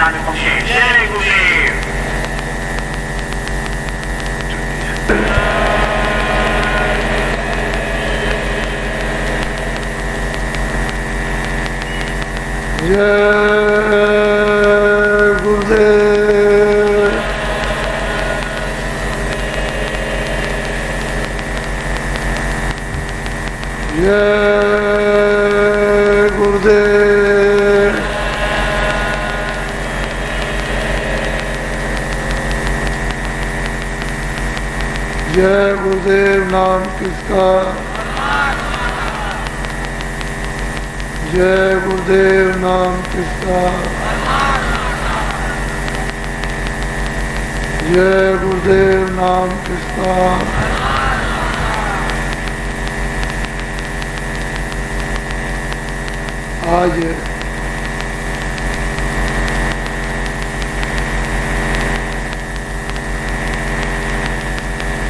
कल्याण पक्षे जय गुरुदेव। जय गुरुदेव। जय गुरुदेव। जय गुरुदेव नाम किसका। जय गुरुदेव नाम किसका। जय गुरुदेव नाम किसका। आज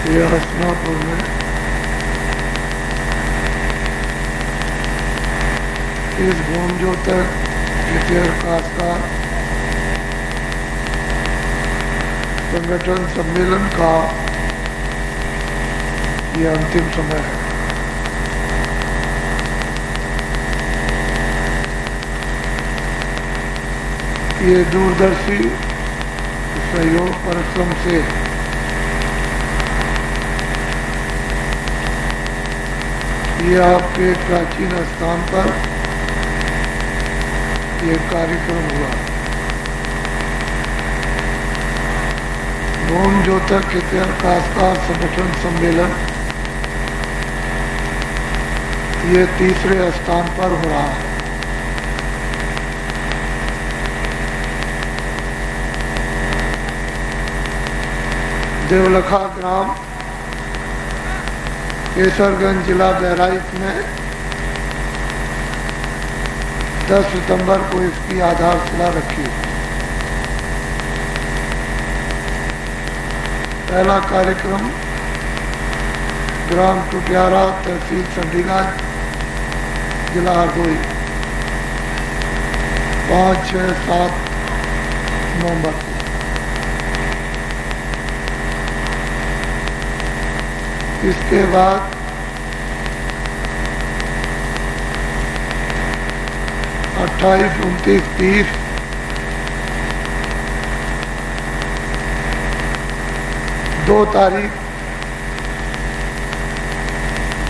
ये हसनापुर में इस भूमज्योतक इतिहास का संगठन सम्मेलन का ये अंतिम समय है। ये दूरदर्शी सहयोग परिश्रम से ये आपके प्राचीन स्थान पर ये कार्यक्रम हुआ। भूमज्योतक इतिहासकार संगठन सम्मेलन ये तीसरे स्थान पर हो रहा है। देवलखा ग्राम केसरगंज जिला बहराइच में 10 सितंबर को इसकी आधारशिला रखी। पहला कार्यक्रम ग्राम टुटियारा तहसील संडीला जिला हरदोई 5, 6, 7 नवंबर को। इसके बाद 28, 29, 30 2 तारीख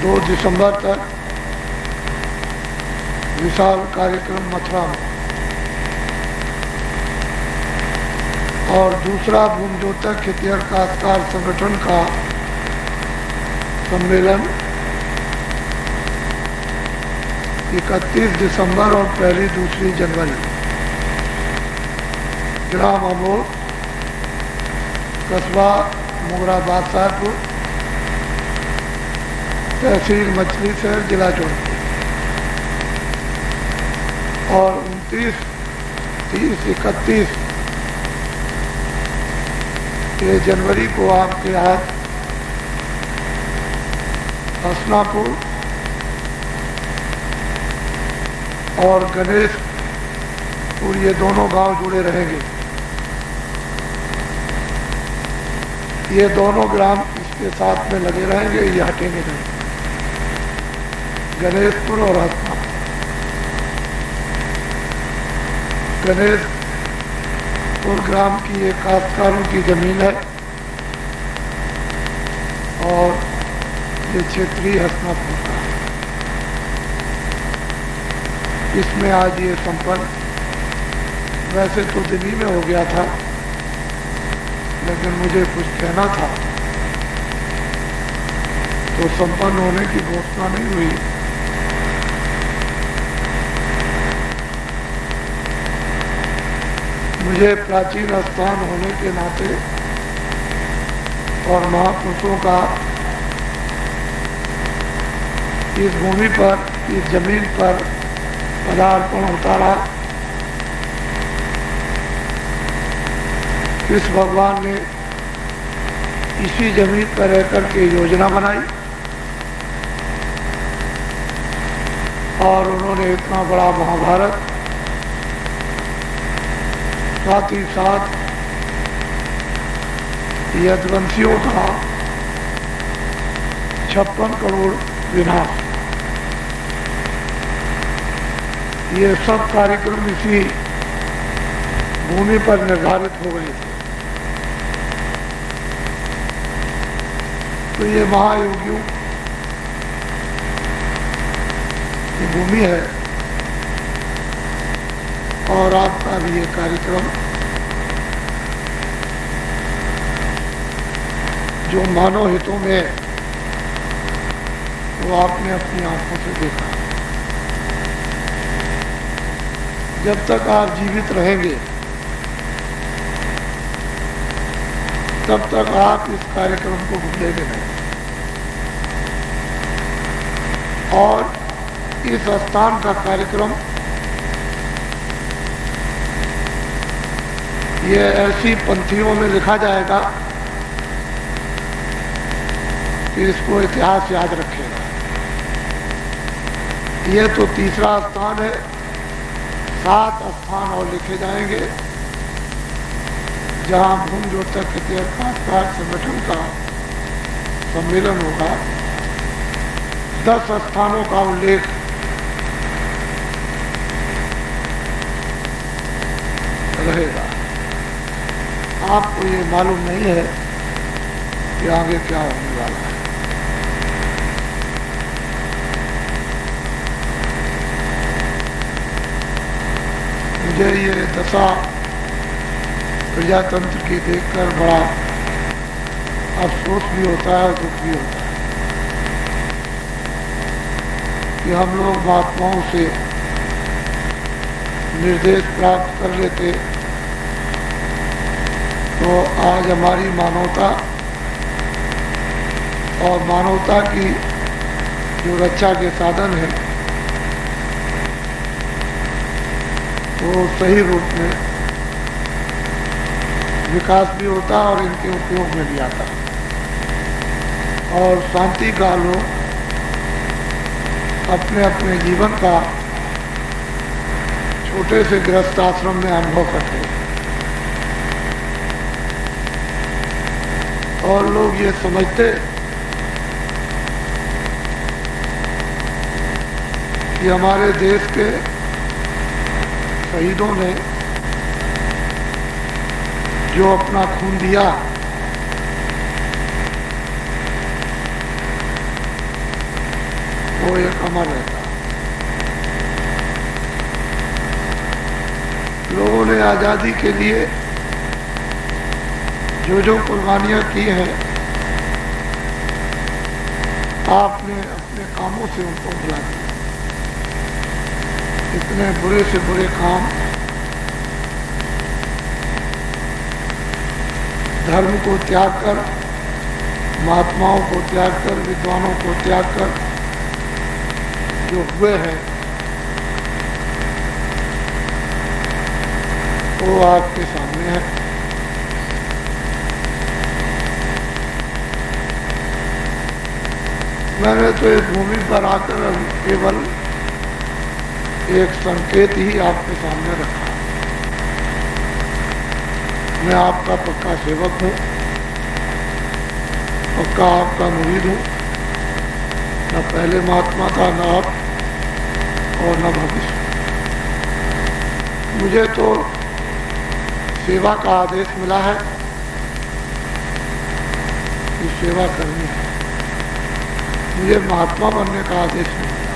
2 दिसंबर तक विशाल कार्यक्रम मथुरा में। और दूसरा भूमज्योतक इतिहासकार संगठन का सम्मेलन 31 दिसंबर और 1-2 जनवरी ग्राम अमोद कस्बा मुगराबाद साहबपुर तहसील मछली शहर जिला जौनपुर। और 29, 30, 31 ये जनवरी को आपके हाथ हसनापुर और गणेशपुर ये दोनों गांव जुड़े रहेंगे। ये दोनों ग्राम इसके साथ में लगे रहेंगे, ये हटेंगे नहीं। गणेशपुर और हसनापुर। गणेशपुर ग्राम की एक काश्तकारों की जमीन है और ये क्षेत्रीय हसनापुर का। इसमें आज ये संपन्न, वैसे तो दिल्ली में हो गया था लेकिन मुझे कुछ कहना था तो संपन्न होने की घोषणा नहीं हुई। मुझे प्राचीन स्थान होने के नाते और महापुरुषों का इस भूमि पर, इस जमीन पर पदार्पण होता रहा। कृष्ण भगवान ने इसी जमीन पर रहकर के योजना बनाई और उन्होंने इतना बड़ा महाभारत साथ ही साथ यदुवंशियों का 56 करोड़ विनाश, ये सब कार्यक्रम इसी भूमि पर निर्धारित हो गए थे। तो ये महायोगियों की भूमि है और आपका भी ये कार्यक्रम जो मानव हितों में है, वो आपने अपनी आंखों से देखा। जब तक आप जीवित रहेंगे तब तक आप इस कार्यक्रम को भूलेंगे नहीं और इस स्थान का कार्यक्रम ये ऐसी पंक्तियों में लिखा जाएगा कि इसको इतिहास याद रखेगा। ये तो तीसरा स्थान है, 7 स्थान और लिखे जाएंगे जहां भूमि द्योतक इतिहासकार संगठन का सम्मेलन होगा। 10 स्थानों का उल्लेख रहेगा। आपको ये मालूम नहीं है कि आगे क्या होने वाला है। मुझे ये दशा प्रजातंत्र की देखकर बड़ा अफसोस भी होता है और दुख भी होता है कि हम लोग महात्माओं से निर्देश प्राप्त कर लेते तो आज हमारी मानवता और मानवता की जो रक्षा के साधन है वो सही रूप में विकास भी होता और इनके उपयोग में भी आता और शांति का लोग अपने अपने जीवन का छोटे से गृहस्थ आश्रम में अनुभव करते हैं और लोग ये समझते कि हमारे देश के शहीदों ने जो अपना खून दिया वो एक अमर रहता। लोगों ने आज़ादी के लिए जो कुर्बानियां की हैं, आपने अपने कामों से उनको भुला दिया। इतने बुरे से बुरे काम, धर्म को त्याग कर, महात्माओं को त्याग कर, विद्वानों को त्याग कर जो हुए हैं वो आपके सामने है। मैंने तो इस भूमि पर आकर केवल एक संकेत ही आपके सामने रखा। मैं आपका पक्का सेवक हूँ, पक्का आपका मुरीद हूँ। न पहले महात्मा था, न अब और न भविष्य। मुझे तो सेवा का आदेश मिला है कि सेवा करनी है। मुझे महात्मा बनने का आदेश नहीं मिला।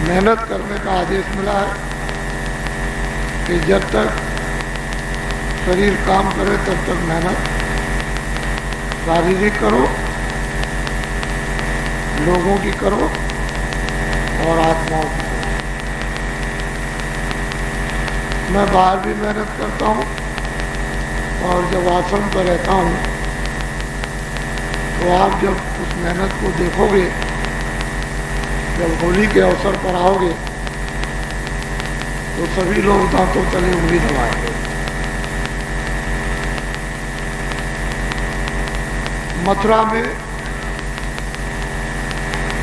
मेहनत करने का आदेश मिला है कि जब तक शरीर काम करे तब तक मेहनत शारीरिक करो, लोगों की करो और आत्माओं की करो। मैं बाहर भी मेहनत करता हूँ और जब आश्रम पर रहता हूँ तो आप जब उस मेहनत को देखोगे, जब होली के अवसर पर आओगे तो सभी लोग दांतों तले उंगली दबाएंगे। मथुरा में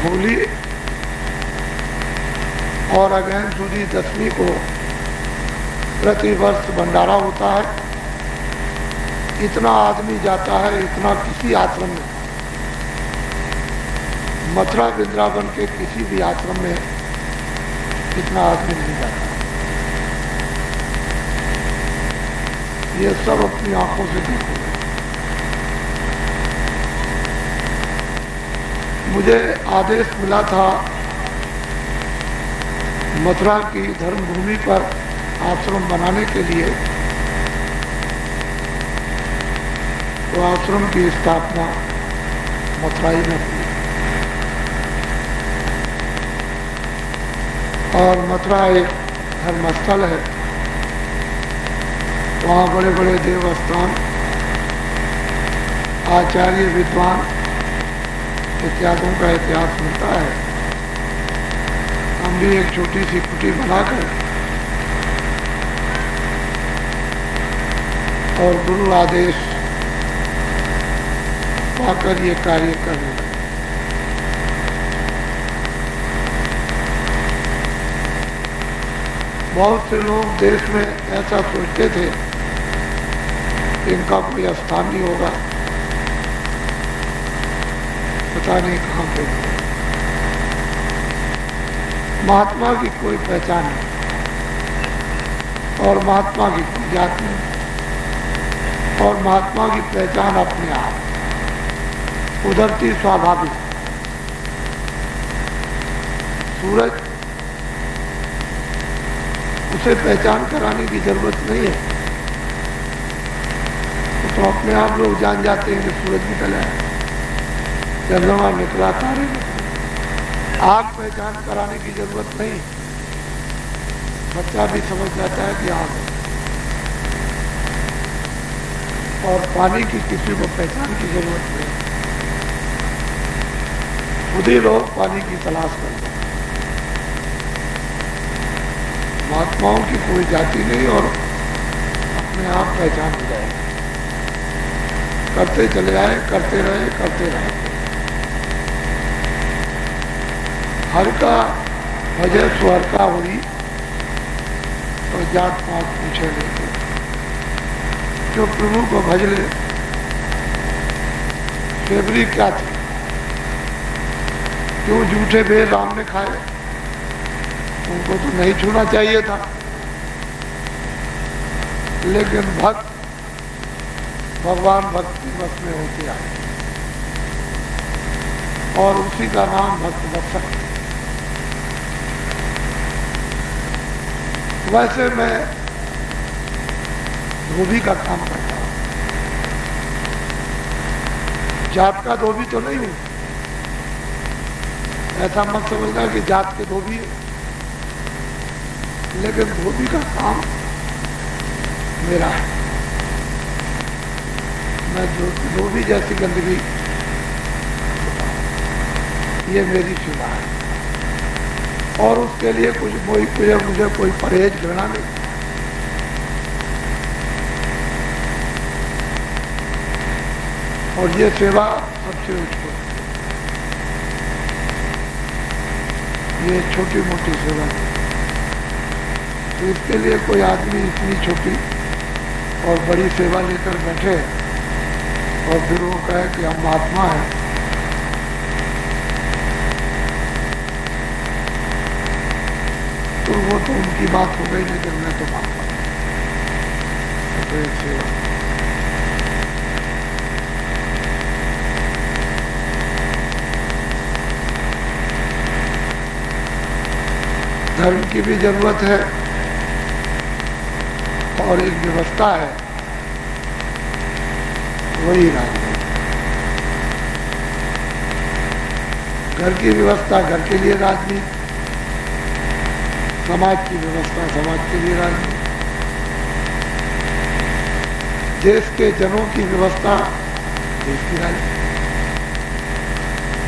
होली और अगहन सुदी 10वीं को प्रतिवर्ष भंडारा होता है। इतना आदमी जाता है, इतना किसी आश्रम में, मथुरा वृंदावन के किसी भी आश्रम में इतना आदमी नहीं जाता। ये सब अपनी आंखों से देखो। मुझे आदेश मिला था मथुरा की धर्मभूमि पर आश्रम बनाने के लिए, तो आश्रम की स्थापना मथुराई में हुई और मथुरा एक धर्मस्थल है। वहाँ बड़े बड़े देवस्थान, आचार्य, विद्वान इत्यादों का इतिहास मिलता है। हम भी एक छोटी सी कुटी बनाकर और गुरु आदेश पाकर ये कार्य कर रहे हैं। बहुत से लोग देश में ऐसा सोचते थे इनका कोई स्थान नहीं होगा, पता नहीं कहाँ पे। महात्मा की कोई पहचान नहीं और महात्मा की कोई जात नहीं और महात्मा की पहचान अपने आप उधरती स्वाभाविक। सूरज, उसे पहचान कराने की जरूरत नहीं है, तो अपने आप लोग जान जाते हैं कि सूरज निकला है, चंद्रमा निकला, तारे निकले। आग पहचान कराने की जरूरत नहीं, बच्चा भी समझ जाता है कि आग है। और पानी की किसी को पहचान की जरूरत नहीं, खुद ही लोग पानी की तलाश करते हैं। महात्माओं की कोई जाति नहीं और अपने आप पहचान हो जाएगी। करते चले आए, करते रहे, करते रहे। हर का भजय स्वर का हुई तो जात पात पूछे लेते। जो प्रभु को भज ले, फेवरी क्या थी, क्यों झूठे बेर राम ने खाए, उनको तो नहीं छूना चाहिए था। लेकिन भक्त भगवान भक्ति बस में होते आए और उसी का नाम भक्त वत्सल। वैसे मैं धोबी का काम करता हूं, जात का धोबी तो नहीं हूं। ऐसा मत समझना कि जात के धोबी है, लेकिन धोबी का काम मेरा है। मैं धोबी जैसी गंदगी, ये मेरी सेवा है और उसके लिए मुझे कोई परहेज करना नहीं। और ये सेवा सबसे ऊंची, ये छोटी मोटी सेवा नहीं। तो इसके लिए कोई आदमी इतनी छोटी और बड़ी सेवा लेकर बैठे और फिर वो कहे कि हम महात्मा हैं, तो वो तो उनकी बात हो गई, लेकिन मैं तो महात्मा तो एक सेवा। धर्म की भी जरूरत है और एक व्यवस्था है, वही राजनीति। घर की व्यवस्था घर के लिए राजनीति, समाज की व्यवस्था समाज के लिए राजनीति, देश के जनों की व्यवस्था देश की राजनीति।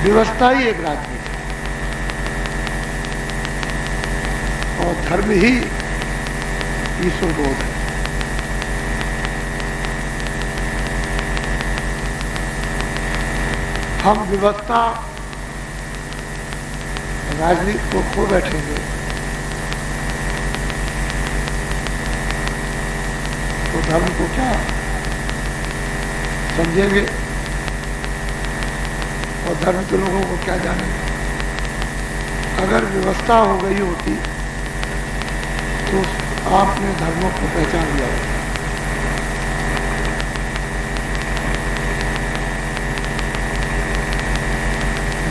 व्यवस्था ही एक राजनीति और धर्म ही ईश्वर बोध है। हम व्यवस्था राजनीति को खो बैठेंगे तो धर्म को क्या समझेंगे और धर्म के लोगों को क्या जानेंगे। अगर व्यवस्था हो गई होती तो आपने धर्मों को पहचान लिया होता।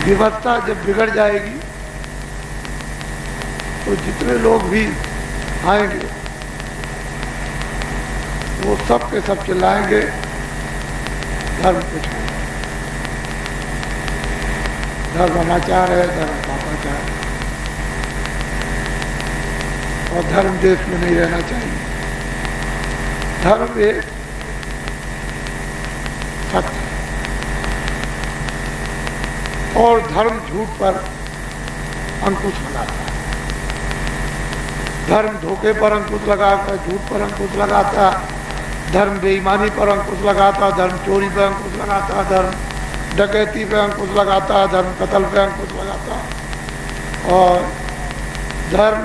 व्यवस्था जब बिगड़ जाएगी तो जितने लोग भी आएंगे वो सब के सब चिल्लाएंगे धर्म कुछ नहीं, धर्म अनाचार है, धर्म पापाचार है और धर्म देश में नहीं रहना चाहिए। धर्म एक सत्य और धर्म झूठ पर अंकुश लगाता है। धर्म धोखे पर अंकुश लगाता, झूठ पर अंकुश लगाता, धर्म बेईमानी पर अंकुश लगाता, धर्म चोरी पर अंकुश लगाता, धर्म डकैती पे अंकुश लगाता, धर्म कत्ल पे अंकुश लगाता और धर्म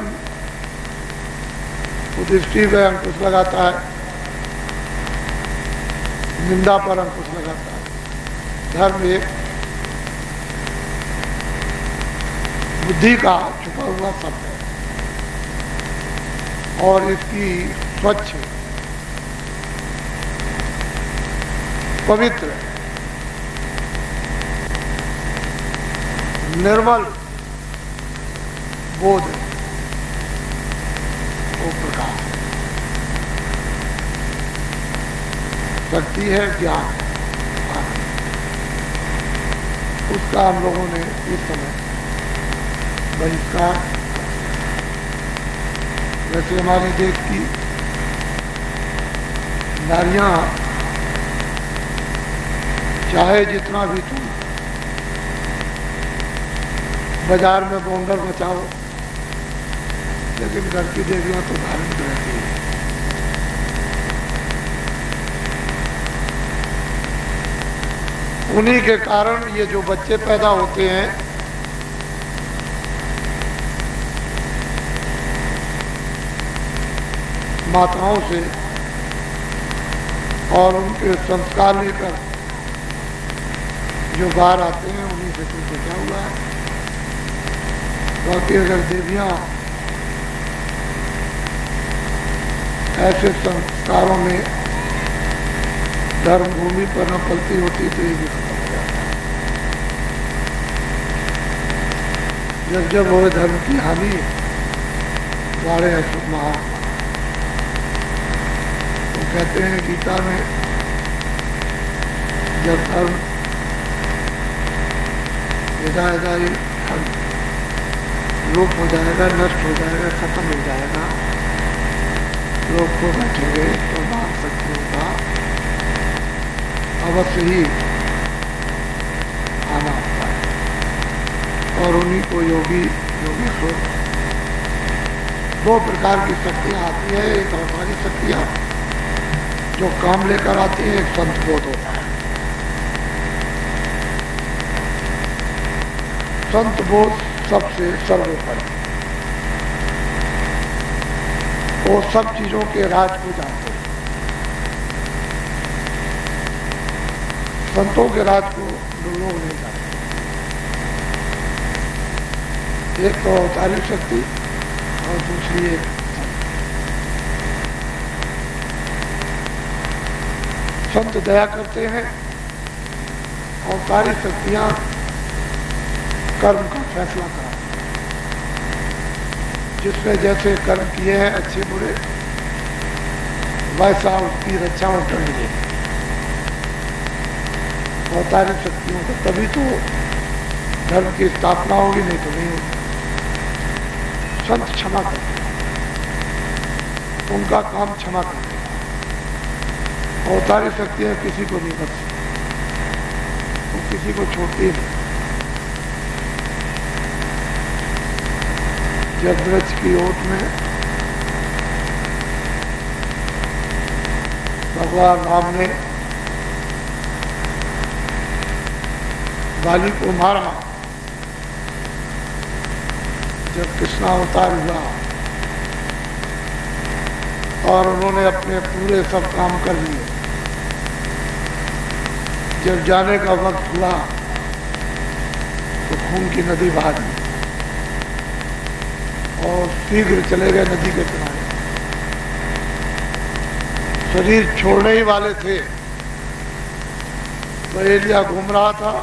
कुदृष्टि पे अंकुश लगाता है, निंदा पर अंकुश लगाता है। धर्म एक बुद्धि का छुपा हुआ शब्द है और इसकी स्वच्छ पवित्र निर्मल बोध वो प्रकाश शक्ति है, ज्ञान है। उसका हम लोगों ने इस समय बहिष्कार, वैसे हमारे देश की नारियां चाहे जितना भी तुम बाजार में बोंडर बचाओ, लेकिन घर की देवियां तो धार्मिक रहती है। उन्हीं के कारण ये जो बच्चे पैदा होते हैं माताओं से और उनके संस्कार लेकर जो बाहर आते हैं उन्हीं से कुछ बचा हुआ है। बाकी अगर देवियां ऐसे संस्कारों में धर्म भूमि पर न पलती होती तो ये भी खत्म हो जाता। जब जब वो धर्म की हानि वाड़े अशुभ महा तो कहते हैं गीता में, जब धर्म यदा यदा लोप हो जाएगा, नष्ट हो जाएगा, खत्म हो जाएगा, लोग को बैठेंगे तो मान शक्तियों का अवश्य ही आना होता है और उन्हीं को योगी योगेश्वर दो प्रकार की शक्तियाँ आती है। एक हमारी शक्तियाँ जो काम लेकर आती है, एक संत बोध होता है। संत बोध सबसे सर्वोपरि, वो सब चीजों के राज को जानते हैं। संतों के राज को लोग नहीं जानते। एक तो अवतारिक शक्ति और दूसरी एक संत दया करते हैं। अवतारिक शक्तियां कर्म का फैसला कराती हैं, जिसने जैसे कर्म किए हैं अच्छे बुरे, वैसा उसकी रक्षा और दंड देती है। अवतारिक शक्तियों को तभी तो धर्म की स्थापना होगी, नहीं तो नहीं होगी। संत क्षमा करते हैं, उनका काम क्षमा करते हैं। अवतारिक शक्तियां किसी को नहीं बख्शती, वो किसी को छोड़ती नहीं। जब वृक्ष की ओट में भगवान राम ने बाली को मारा, जब कृष्णा अवतार हुआ और उन्होंने अपने पूरे सब काम कर लिए। जब जाने का वक्त हुआ तो खून की नदी बहा दी और शीघ्र चले गए नदी के किनारे। शरीर छोड़ने ही वाले थे, बहेलिया घूम रहा था,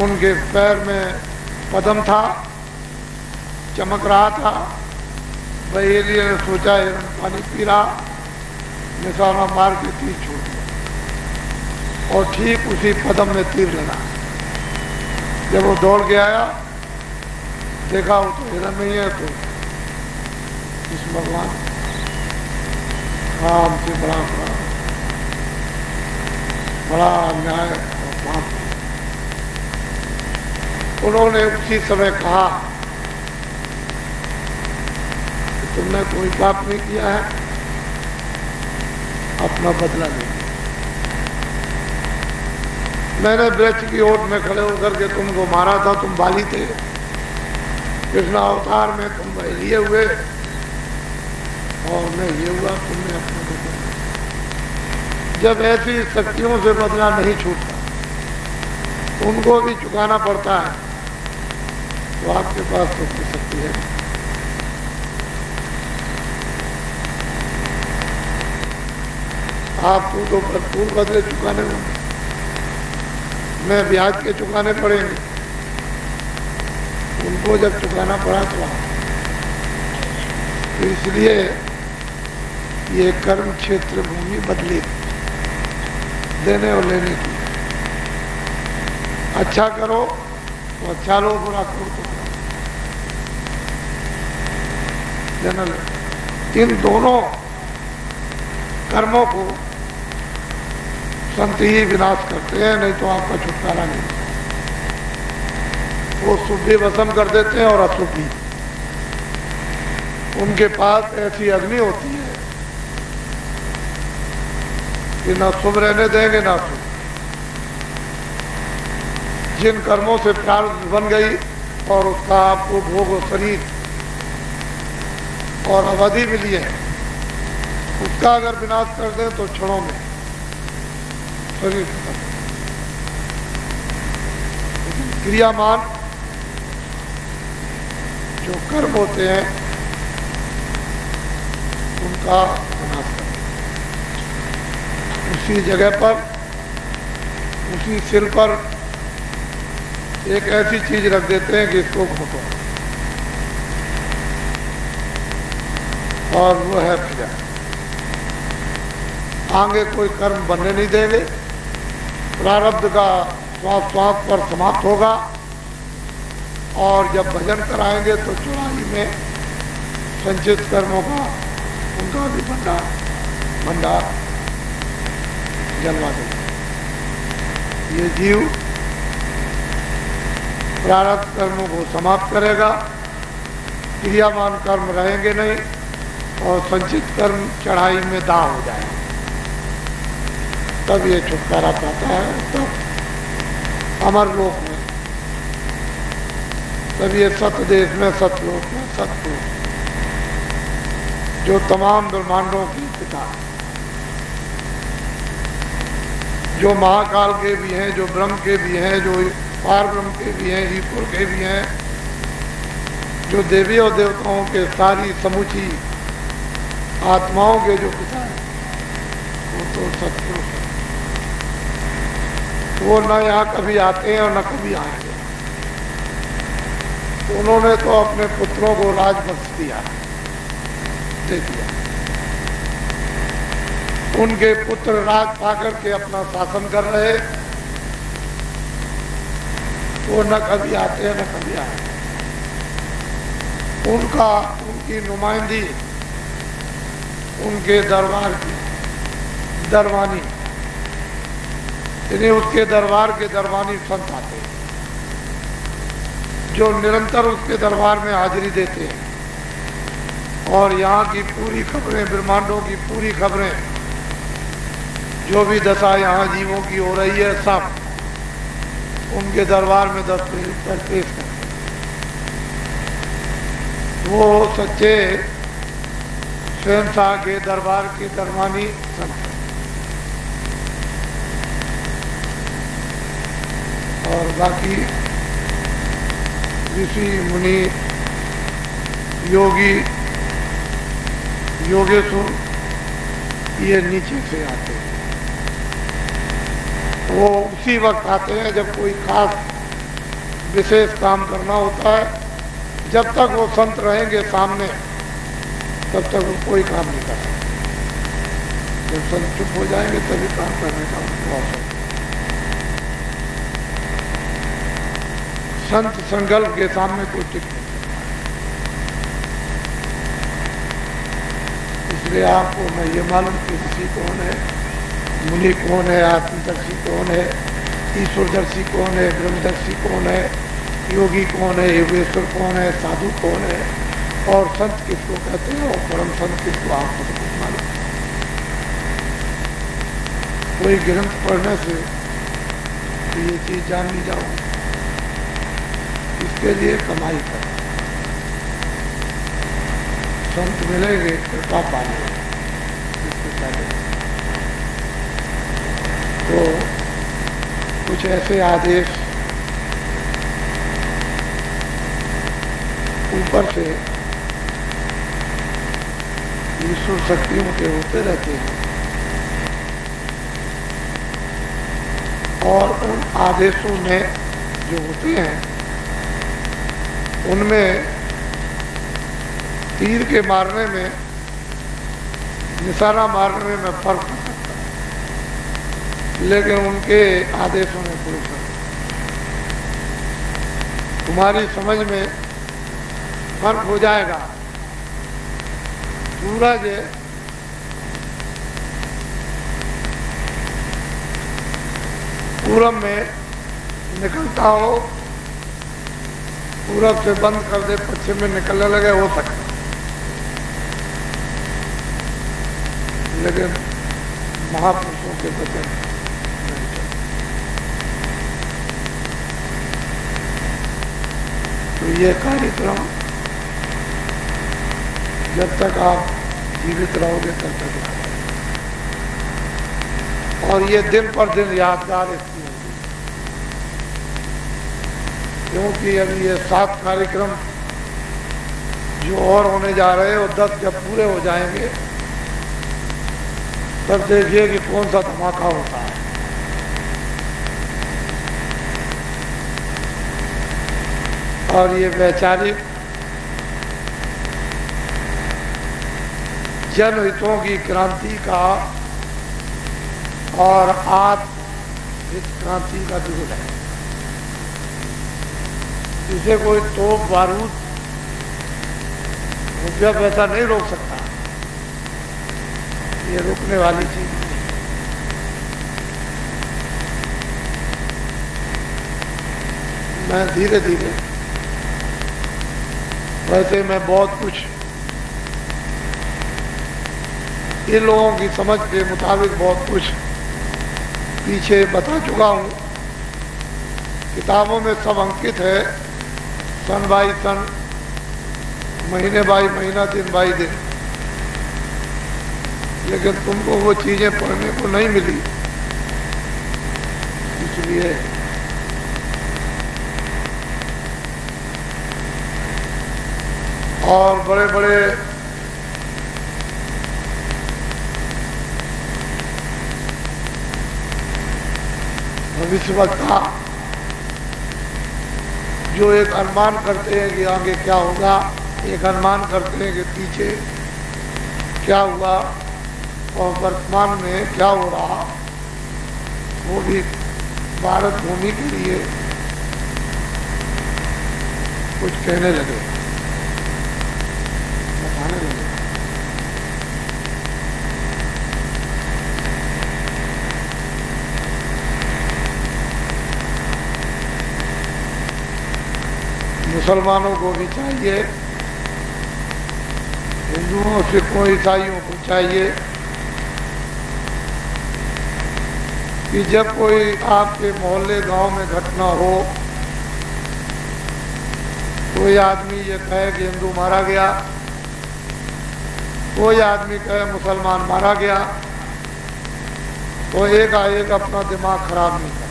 उनके पैर में पदम था, चमक रहा था। बहेलिया ने सोचा हिरण पानी पी रहा, निशाना मार के तीर छोड़ दिया और ठीक उसी पदम में तीर लगा। जब वो दौड़ के आया, देखा वो तो हिरण नहीं है, तो इस भगवान राम से बड़ा अन्याय और पाप। उन्होंने उसी समय कहा कि तुमने कोई पाप नहीं किया है, अपना बदला ले। मैंने वृक्ष की ओट में खड़े होकर के तुमको मारा था, तुम बाली थे। कृष्ण अवतार में तुम बहेलिए हुए और मैं ये हुआ, तुमने अपना बदला। जब ऐसी शक्तियों से बदला नहीं छूटता, उनको भी चुकाना पड़ता है, तो आपके पास तो कोई शक्ति है। आपको तो भरपूर बदले चुकाने होंगे, मैं ब्याज के चुकाने पड़ेंगे। उनको जब चुकाना पड़ा तो इसलिए ये कर्म क्षेत्र भूमि बदली, देने और लेने की। अच्छा करो तो अच्छा लो, बुरा करो तो बुरा। जनरल इन दोनों कर्मों को संत ही विनाश करते हैं, नहीं तो आपका छुटकारा नहीं। वो शुभ भी भस्म कर देते हैं और अशुभ भी। उनके पास ऐसी अग्नि होती है कि ना शुभ रहने देंगे ना शुभ। जिन कर्मों से प्रारब्ध बन गई और उसका आपको भोग शरीर और अवधि मिली है, उसका अगर विनाश कर दें तो क्षणों में शरीर खत्म। क्रियामान जो कर्म होते हैं उनका विनाश कर, उसी जगह पर, उसी सिल पर एक ऐसी चीज रख देते हैं कि इसको घोटो, और वो है प्रजा। आगे कोई कर्म बनने नहीं देंगे, प्रारब्ध का श्वास श्वास पर समाप्त होगा। और जब भजन कराएंगे तो चौराही में संचित कर्मों का उनका भी भंडार जलवा देंगे। ये जीव प्रारब्ध कर्मों को समाप्त करेगा, क्रियामान कर्म रहेंगे नहीं, और संचित कर्म चढ़ाई में दाह हो जाएगा। तब ये छुटकारा पाता है, तब अमर लोक में, तब ये सत्य देश में, सतलोक में, सतलोक जो तमाम ब्रह्मांडों की पिता, जो महाकाल के भी हैं, जो ब्रह्म के भी हैं, जो पार ब्रह्म के भी हैं, ईश्वर के भी हैं, जो देवी और देवताओं के सारी समूची आत्माओं के जो पिता है, वो तो सतलोक है। वो न यहाँ कभी आते हैं और न कभी आएंगे। उन्होंने तो अपने पुत्रों को राज बख्श दिया, दे दिया। उनके पुत्र राज पाकर के अपना शासन कर रहे, वो न कभी आते हैं न कभी आए। उनकी नुमाइंदी उनके दरबार की दरबानी, यानी उसके दरबार के दरबानी संत आते हैं, जो निरंतर उसके दरबार में हाजिरी देते हैं, और यहाँ की पूरी खबरें, ब्रह्मांडों की पूरी खबरें, जो भी दशा यहाँ जीवों की हो रही है, सब उनके दरबार में पेश करते हैं। वो सच्चे शहंशाह के दरबार के दरबानी संत और बाकी ऋषि मुनि योगी योगेश्वर ये नीचे से आते हैं। वो उसी वक्त आते हैं जब कोई खास विशेष काम करना होता है। जब तक वो संत रहेंगे सामने तब तक वो कोई काम नहीं कर सकते। जब संत चुप हो जाएंगे तभी काम करने का उनको अवसर। संत संकल्प के सामने कोई टिक नहीं सकता। इसलिए आपको मैं ये मालूम कि ऋषि कौन है, मुनि कौन है, आत्मदर्शी कौन है, ईश्वरदर्शी कौन है, ब्रह्मदर्शी कौन है, योगी कौन है, योगेश्वर कौन है, साधु कौन है और संत किसको कहते हैं और परम संत किसको, आपको तो कुछ मालूम। कोई ग्रंथ पढ़ने से तो ये चीज जान नहीं जाओ, इसके लिए कमाई करो। संत मिलेंगे कृपा पालेंगे। इसके पहले तो कुछ ऐसे आदेश ऊपर से ईश्वर शक्तियों के होते रहते हैं और उन आदेशों में जो होते हैं उनमें तीर के मारने में, निशाना मारने में फर्क हो सकता है, लेकिन उनके आदेशों में कोई फर्क नहीं। तुम्हारी समझ में फर्क हो जाएगा। सूरज पूरब में निकलता हो, पूरब से बंद कर दे, पश्चिम में निकलने लगे, हो सकता, लेकिन महापुरुषों के वचन नहीं चलते। तो ये कार्यक्रम जब तक आप जीवित रहोगे तब तक और ये दिन पर दिन यादगार इसकी होगी, क्योंकि अभी ये 7 कार्यक्रम जो और होने जा रहे हैं और 10 जब पूरे हो जाएंगे तब देखिए कि कौन सा धमाका होता है। और ये वैचारिक जनहितों की क्रांति का और आत्महित क्रांति का युग है। इसे कोई तोप बारूद रुपया पैसा नहीं रोक सकता। ये रुकने वाली चीज नहीं। मैं धीरे धीरे, वैसे मैं बहुत कुछ इन लोगों की समझ के मुताबिक बहुत कुछ पीछे बता चुका हूँ। किताबों में सब अंकित है, सन बाई सन, महीने बाई महीना, दिन बाई दिन, लेकिन तुमको वो चीजें पढ़ने को नहीं मिली। इसलिए और बड़े बड़े भविष्यवक्ता जो एक अनुमान करते हैं कि आगे क्या होगा, एक अनुमान करते हैं कि पीछे क्या हुआ और वर्तमान में क्या हो रहा, वो भी भारत भूमि के लिए कुछ कहने लगे, बताने लगे। मुसलमानों को भी चाहिए, हिंदुओं, सिखों, ईसाइयों को चाहिए कि जब कोई आपके मोहल्ले गांव में घटना हो, कोई आदमी ये कहे कि हिंदू मारा गया, कोई आदमी कहे मुसलमान मारा गया तो एक आएक अपना दिमाग खराब नहीं कर,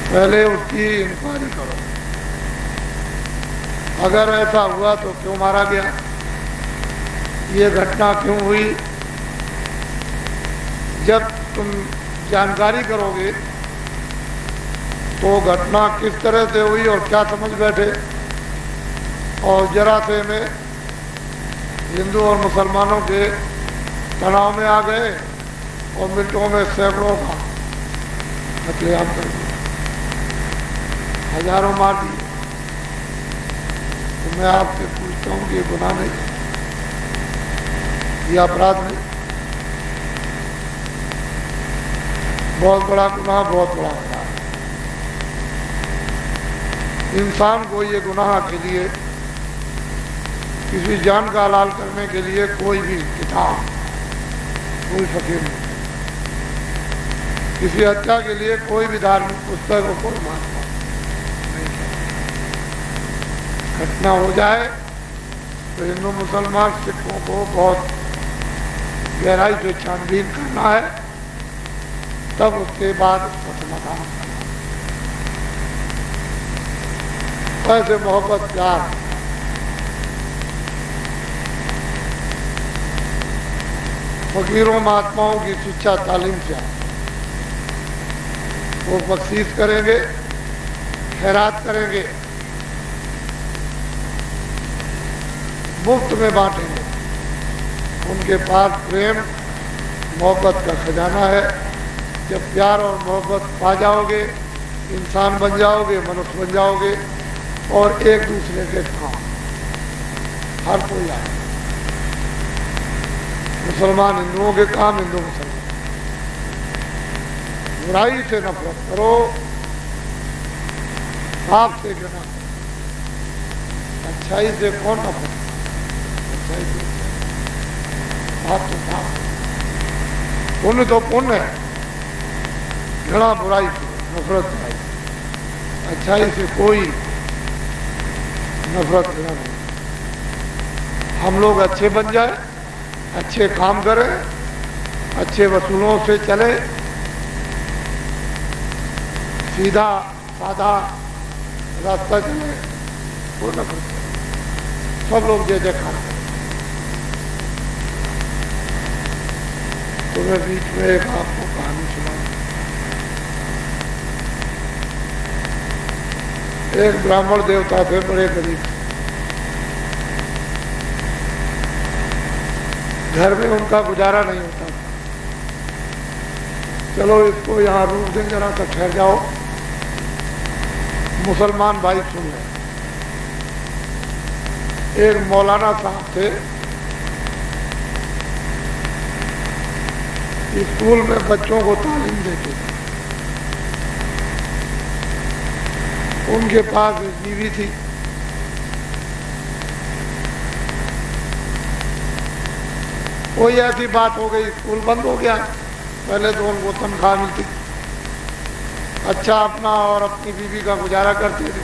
पहले उसकी इंक्वायरी करो। अगर ऐसा हुआ तो क्यों मारा गया, ये घटना क्यों हुई। जब तुम जानकारी करोगे तो घटना किस तरह से हुई और क्या समझ बैठे। और जरा से में हिंदू और मुसलमानों के तनाव में आ गए और मिनटों में सैकड़ों का कत्लेआम कर दिया, हजारों मार दिए। तो मैं आपसे पूछता हूँ कि ये गुनाह नहीं, ये अपराध नहीं? बहुत बड़ा गुनाह, बहुत बड़ा अपराध। इंसान को ये गुनाह के लिए, किसी जान का हलाल करने के लिए कोई भी किताब, कोई फकीर नहीं, किसी हत्या के लिए कोई भी धार्मिक पुस्तक और कोई महात्मा नहीं। घटना हो जाए तो हिंदू मुसलमान सिखों को बहुत गहराई से छानबीन करना है, तब उसके बाद उसका समाधान करना। वैसे मोहब्बत प्यार फकीरों महात्माओं की शिक्षा तालीम से वो बख्शीश करेंगे, खैरात करेंगे, मुफ्त में बांटेंगे। उनके पास प्रेम मोहब्बत का खजाना है। जब प्यार और मोहब्बत पा जाओगे, इंसान बन जाओगे, मनुष्य बन जाओगे और एक दूसरे के काम हर कोई आए। मुसलमान हिंदुओं के काम, हिंदू मुसलमान। बुराई से नफरत करो, पाप से घृणा करो। अच्छाई से कौन नफरत? अच्छाई से पाप तो पाप, पुण्य तो पुण्य है। घृणा बुराई से, नफरत बुराई से। अच्छाई से कोई नफरत घृणा नहीं। हम लोग अच्छे बन जाए, अच्छे काम करें, अच्छे वसूलों से चले, सीधा साधा रास्ता चले, वो न करते। सब लोग जय जयकार करें। तो मैं बीच में एक आपको कहानी सुनाऊं। एक ब्राह्मण देवता थे, बड़े गरीब। घर में उनका गुजारा नहीं होता था। चलो इसको यहाँ रोक दें, जरा सा ठहर जाओ, मुसलमान भाई सुन लें। एक मौलाना साहब थे, स्कूल में बच्चों को तालीम देते थे। उनके पास एक बीवी थी। कोई ऐसी बात हो गई, स्कूल बंद हो गया। पहले तो उनको तनख्वाह मिलती, अच्छा अपना और अपनी बीवी का गुजारा करते थे।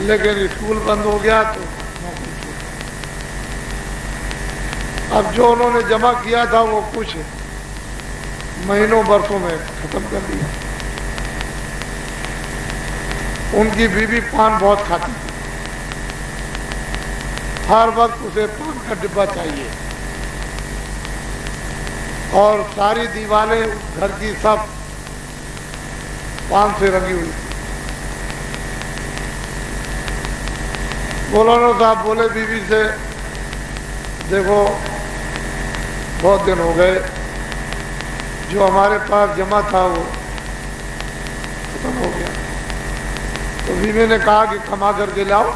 लेकिन स्कूल बंद हो गया तो नौकरी छूट। अब जो उन्होंने जमा किया था वो कुछ महीनों वर्षों में खत्म कर दिया। उनकी बीवी पान बहुत खाती थी, हर वक्त उसे पान का डिब्बा चाहिए और सारी दीवारें घर की सब पान से रंगी हुई थी। मौलाना साहब बोले बीवी से, देखो बहुत दिन हो गए, जो हमारे पास जमा था वो खत्म हो गया। तो बीवी ने कहा कि कमा करके लाओ,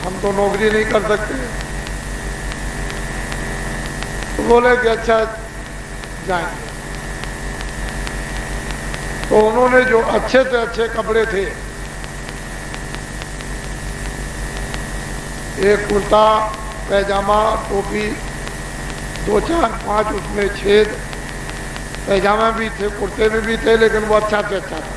हम तो नौकरी नहीं कर सकते। तो बोले कि अच्छा जाएंगे। तो उन्होंने जो अच्छे से अच्छे कपड़े थे, एक कुर्ता पैजामा टोपी, 2 4 5 उसमें छेद, पैजामा भी थे, कुर्ते में भी थे, लेकिन वो अच्छा से अच्छा था।